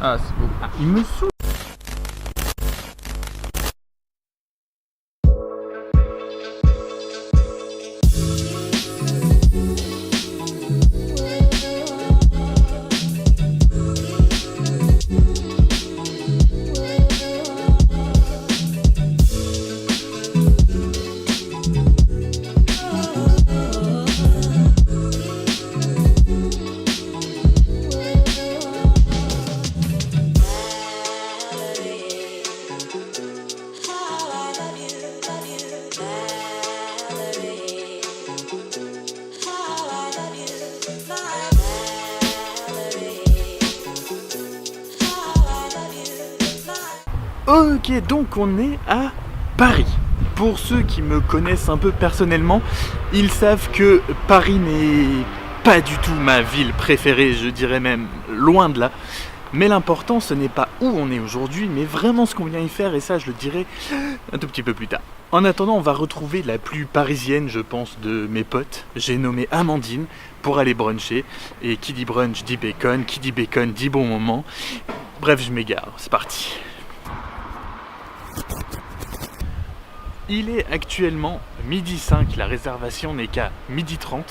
Ah, c'est beau. Ah, il me saoule. Ok, donc on est à Paris. Pour ceux qui me connaissent un peu personnellement, ils savent que Paris n'est pas du tout ma ville préférée, je dirais même loin de là. Mais l'important, ce n'est pas où on est aujourd'hui, mais vraiment ce qu'on vient y faire, et ça je le dirai un tout petit peu plus tard. En attendant, on va retrouver la plus parisienne, je pense, de mes potes. J'ai nommé Amandine pour aller bruncher. Et qui dit brunch dit bacon, qui dit bacon dit bon moment. Bref, je m'égare, c'est parti. Il est actuellement 12h05, la réservation n'est qu'à 12h30.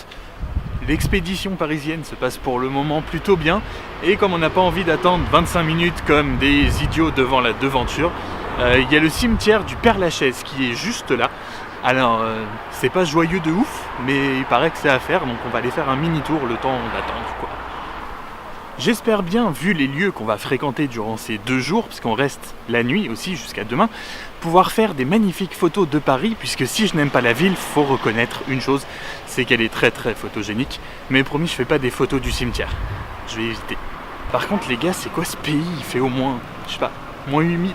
L'expédition parisienne se passe pour le moment plutôt bien. Et comme on n'a pas envie d'attendre 25 minutes comme des idiots devant la devanture, il y a le cimetière du Père-Lachaise qui est juste là. Alors, c'est pas joyeux de ouf, mais il paraît que c'est à faire, donc on va aller faire un mini-tour le temps d'attendre, quoi. J'espère bien, vu les lieux qu'on va fréquenter durant ces 2 jours, puisqu'on reste la nuit aussi jusqu'à demain, pouvoir faire des magnifiques photos de Paris, puisque si je n'aime pas la ville, faut reconnaître une chose, c'est qu'elle est très très photogénique. Mais promis, je fais pas des photos du cimetière. Je vais éviter. Par contre les gars, c'est quoi ce pays? Il fait au moins, je sais pas, moins 8000.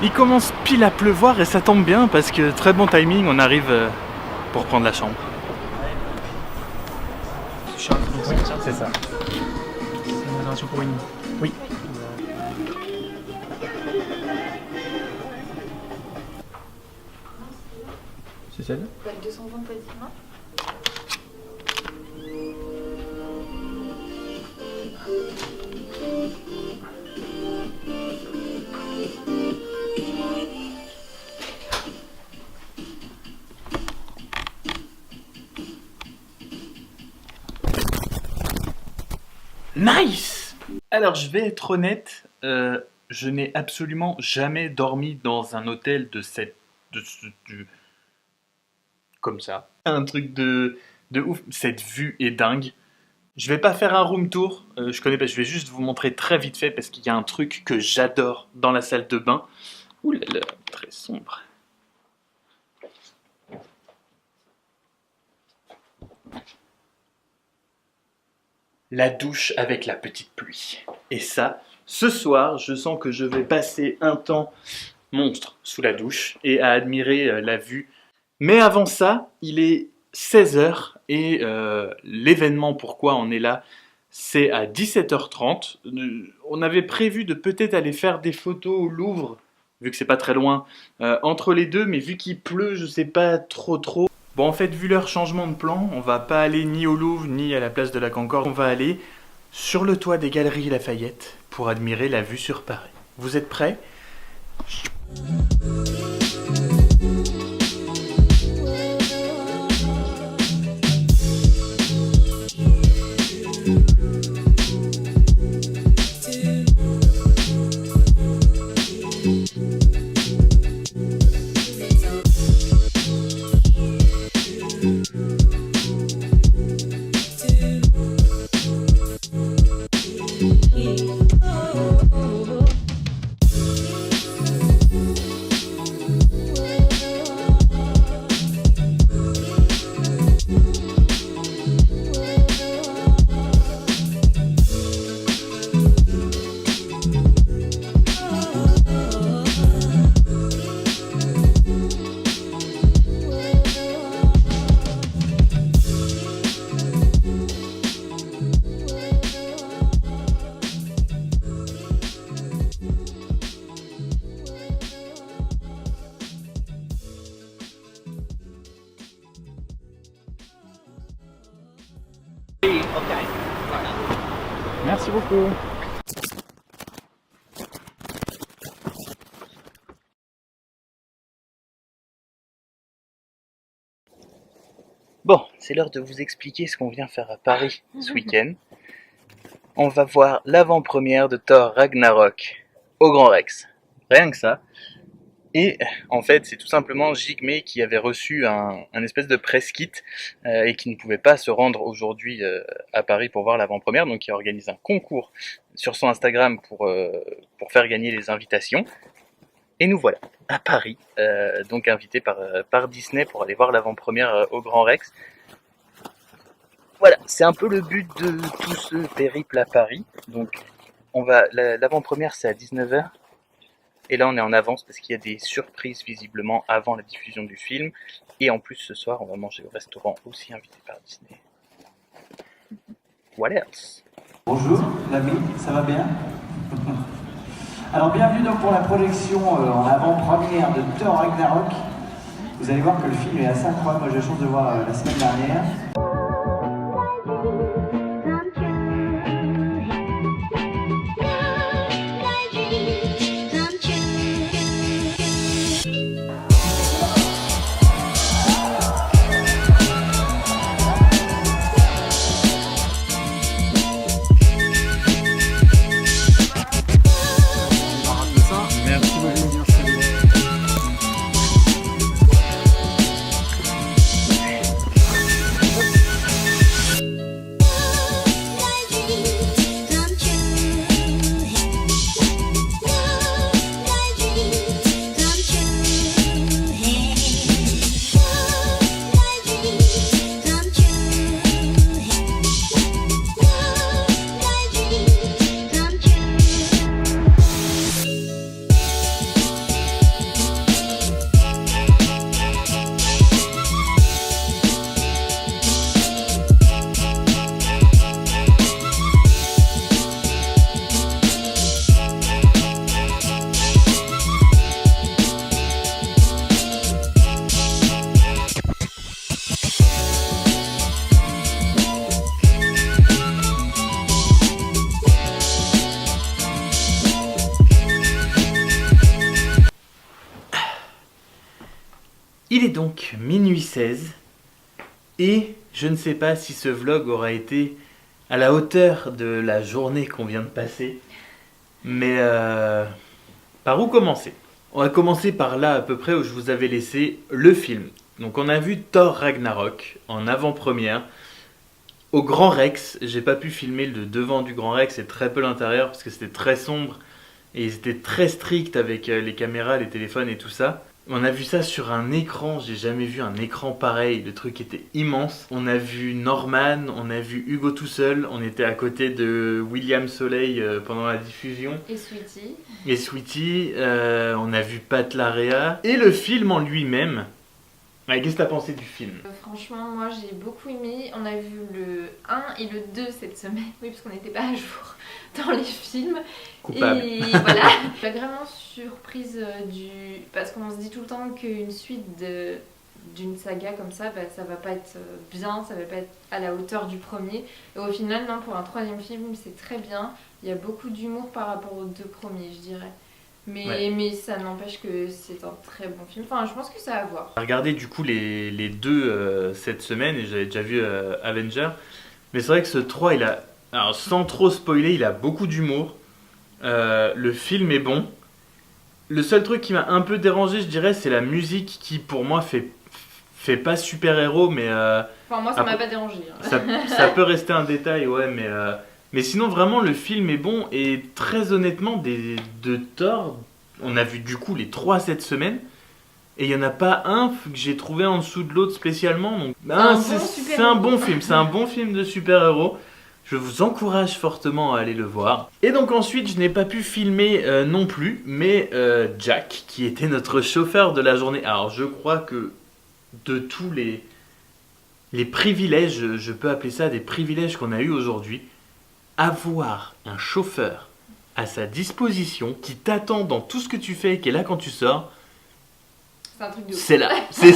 Il commence pile à pleuvoir et ça tombe bien parce que très bon timing, on arrive pour prendre la chambre. Oui, c'est ça. C'est une réservation pour une nuit. Oui. C'est celle-là? 220 quasiment. Nice! Alors je vais être honnête, je n'ai absolument jamais dormi dans un hôtel de cette... comme ça. Un truc de ouf. Cette vue est dingue. Je vais pas faire un room tour, je connais pas, je vais juste vous montrer très vite fait parce qu'il y a un truc que j'adore dans la salle de bain. Ouh là là, très sombre. La douche avec la petite pluie. Et ça, ce soir, je sens que je vais passer un temps monstre sous la douche et à admirer la vue. Mais avant ça, il est 16h et l'événement pourquoi on est là, c'est à 17h30. On avait prévu de peut-être aller faire des photos au Louvre, vu que c'est pas très loin, entre les deux, mais vu qu'il pleut, je sais pas trop. Bon, en fait, vu leur changement de plan, on va pas aller ni au Louvre, ni à la place de la Concorde. On va aller sur le toit des Galeries Lafayette pour admirer la vue sur Paris. Vous êtes prêts ? Merci beaucoup. Bon, c'est l'heure de vous expliquer ce qu'on vient faire à Paris ce week-end. On va voir l'avant-première de Thor Ragnarok au Grand Rex. Rien que ça. Et en fait, c'est tout simplement Jigme qui avait reçu un espèce de press kit et qui ne pouvait pas se rendre aujourd'hui à Paris pour voir l'avant-première, donc il a organisé un concours sur son Instagram pour faire gagner les invitations. Et nous voilà à Paris, donc invités par Disney pour aller voir l'avant-première au Grand Rex. Voilà, c'est un peu le but de tout ce périple à Paris. Donc l'avant-première c'est à 19h. Et là on est en avance parce qu'il y a des surprises visiblement avant la diffusion du film. Et en plus ce soir on va manger au restaurant aussi invité par Disney. What else? Bonjour, l'ami, ça va bien? Alors bienvenue donc pour la projection en avant-première de Thor Ragnarok. Vous allez voir que le film est assez incroyable, moi j'ai eu la chance de le voir la semaine dernière. Il est donc minuit 16 et je ne sais pas si ce vlog aura été à la hauteur de la journée qu'on vient de passer, mais par où commencer? On va commencer par là à peu près où je vous avais laissé le film. Donc on a vu Thor Ragnarok en avant-première au Grand Rex. J'ai pas pu filmer le devant du Grand Rex et très peu l'intérieur parce que c'était très sombre et ils étaient très stricts avec les caméras, les téléphones et tout ça. On a vu ça sur un écran, j'ai jamais vu un écran pareil, le truc était immense. On a vu Norman, on a vu Hugo tout seul, on était à côté de William Soleil pendant la diffusion. Et Sweetie. Et Sweetie, on a vu Pat Larrea. Et le film en lui-même. Ouais, qu'est-ce que t'as pensé du film? Franchement, moi j'ai beaucoup aimé. On a vu le 1 et le 2 cette semaine. Oui, parce qu'on n'était pas à jour dans les films. Coupable. Et voilà. Je suis vraiment surprise parce qu'on se dit tout le temps qu'une suite d'une saga comme ça, bah, ça va pas être bien, ça va pas être à la hauteur du premier. Et au final, non, pour un troisième film, c'est très bien. Il y a beaucoup d'humour par rapport aux deux premiers, je dirais. Mais ça n'empêche que c'est un très bon film. Enfin, je pense que ça va à voir. J'ai regardé du coup les deux cette semaine et j'avais déjà vu Avenger. Mais c'est vrai que ce 3, il a... Alors sans trop spoiler, il a beaucoup d'humour. Le film est bon. Le seul truc qui m'a un peu dérangé, je dirais, c'est la musique qui pour moi fait pas super-héros, mais... Enfin, moi ça m'a pas dérangé. Ça peut rester un détail, ouais, mais sinon vraiment le film est bon et très honnêtement de Thor, on a vu du coup les 3 cette semaine et il n'y en a pas un que j'ai trouvé en dessous de l'autre spécialement. Donc, c'est un bon film, c'est un bon film de super-héros. Je vous encourage fortement à aller le voir. Et donc ensuite, je n'ai pas pu filmer non plus, mais Jack, qui était notre chauffeur de la journée. Alors je crois que de tous les privilèges, je peux appeler ça des privilèges qu'on a eu aujourd'hui, avoir un chauffeur à sa disposition qui t'attend dans tout ce que tu fais et qui est là quand tu sors, c'est un truc de ouf. C'est là, c'est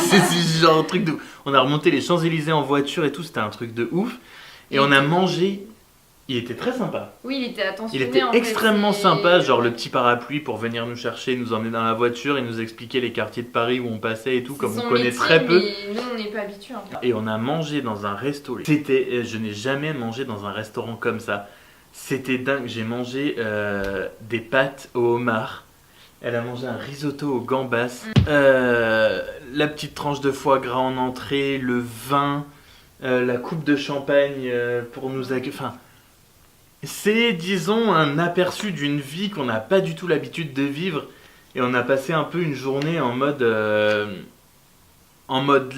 genre un truc de ouf. On a remonté les Champs-Élysées en voiture et tout, c'était un truc de ouf. Et on a mangé Il était très sympa. Oui, il était attentionné. Il était en fait, extrêmement et- sympa, genre le petit parapluie pour venir nous chercher, nous emmener dans la voiture et nous expliquer les quartiers de Paris où on passait et tout, C'est comme on son connaît métier, très peu. Mais nous, on n'est pas habitués. En fait. Et on a mangé dans un resto. Je n'ai jamais mangé dans un restaurant comme ça. C'était dingue. J'ai mangé des pâtes au homard. Elle a mangé un risotto aux gambas. La petite tranche de foie gras en entrée, le vin, la coupe de champagne pour nous accueillir. Enfin, c'est, disons, un aperçu d'une vie qu'on n'a pas du tout l'habitude de vivre. Et on a passé un peu une journée en mode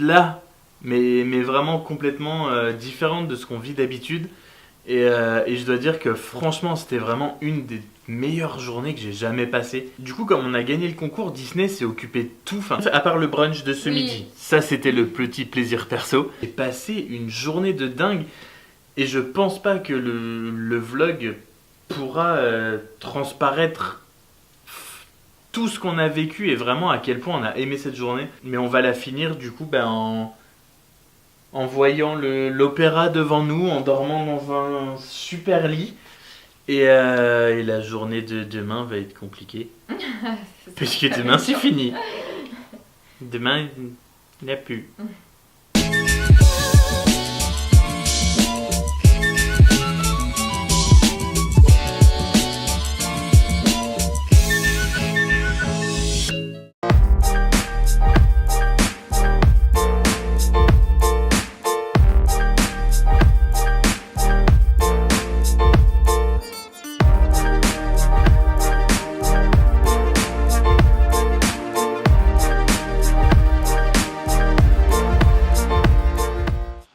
là, mais vraiment complètement différente de ce qu'on vit d'habitude. Et je dois dire que franchement, c'était vraiment une des meilleures journées que j'ai jamais passées. Du coup, comme on a gagné le concours, Disney s'est occupé de tout. Enfin, à part le brunch de ce Oui. midi. Ça, c'était le petit plaisir perso. J'ai passé une journée de dingue. Et je pense pas que le vlog pourra transparaître tout ce qu'on a vécu et vraiment à quel point on a aimé cette journée. Mais on va la finir du coup en voyant l'opéra devant nous, en dormant dans un super lit. Et la journée de demain va être compliquée. Puisque demain c'est fini. Demain, il n'y a plus.